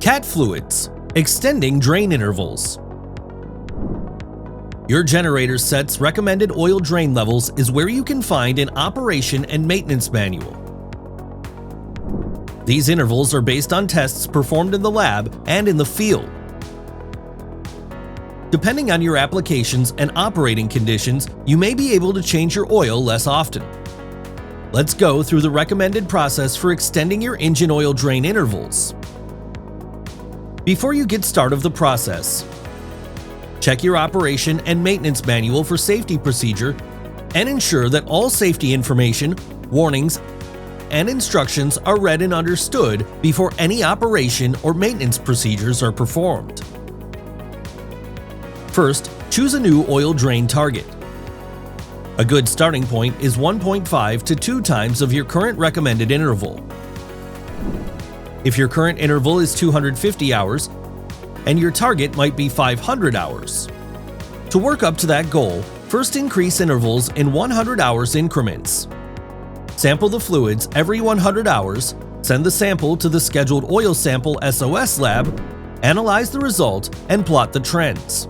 Cat fluids, extending drain intervals. Your generator set's recommended oil drain levels is where you can find an operation and maintenance manual. These intervals are based on tests performed in the lab and in the field. Depending on your applications and operating conditions, you may be able to change your oil less often. Let's go through the recommended process for extending your engine oil drain intervals. Before you get started of the process, check your operation and maintenance manual for safety procedure and ensure that all safety information, warnings, and instructions are read and understood before any operation or maintenance procedures are performed. First, choose a new oil drain target. A good starting point is 1.5 to 2 times of your current recommended interval. If your current interval is 250 hours, and your target might be 500 hours. To work up to that goal, first increase intervals in 100 hours increments. Sample the fluids every 100 hours, send the sample to the scheduled oil sample SOS lab, analyze the result, and plot the trends.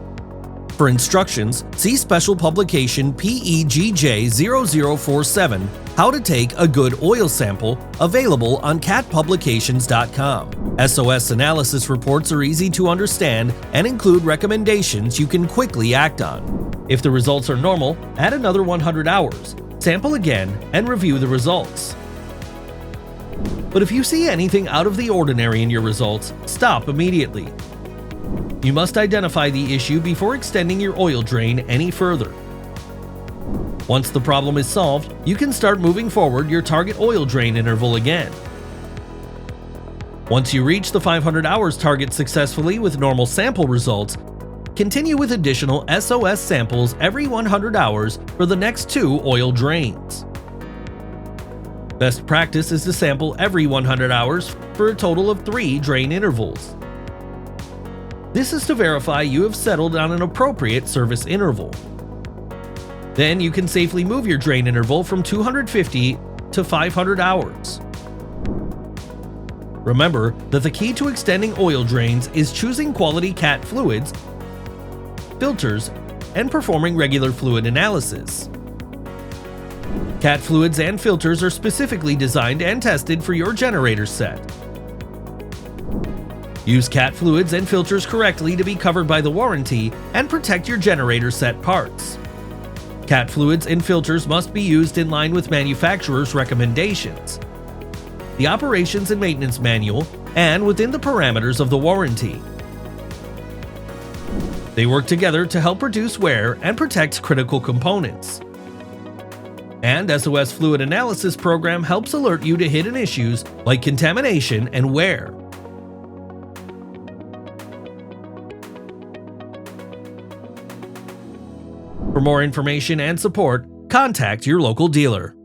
For instructions, see special publication PEGJ0047, How to Take a Good Oil Sample, available on catpublications.com. SOS analysis reports are easy to understand and include recommendations you can quickly act on. If the results are normal, add another 100 hours, sample again, and review the results. But if you see anything out of the ordinary in your results, stop immediately. You must identify the issue before extending your oil drain any further. Once the problem is solved, you can start moving forward your target oil drain interval again. Once you reach the 500 hours target successfully with normal sample results, continue with additional SOS samples every 100 hours for the next 2 oil drains. Best practice is to sample every 100 hours for a total of 3 drain intervals. This is to verify you have settled on an appropriate service interval. Then you can safely move your drain interval from 250 to 500 hours. Remember that the key to extending oil drains is choosing quality cat fluids, filters, and performing regular fluid analysis. Cat fluids and filters are specifically designed and tested for your generator set. Use cat fluids and filters correctly to be covered by the warranty and protect your generator set parts. Cat fluids and filters must be used in line with manufacturer's recommendations, the operations and maintenance manual, and within the parameters of the warranty. They work together to help reduce wear and protect critical components. And SOS Fluid Analysis Program helps alert you to hidden issues like contamination and wear. For more information and support, contact your local dealer.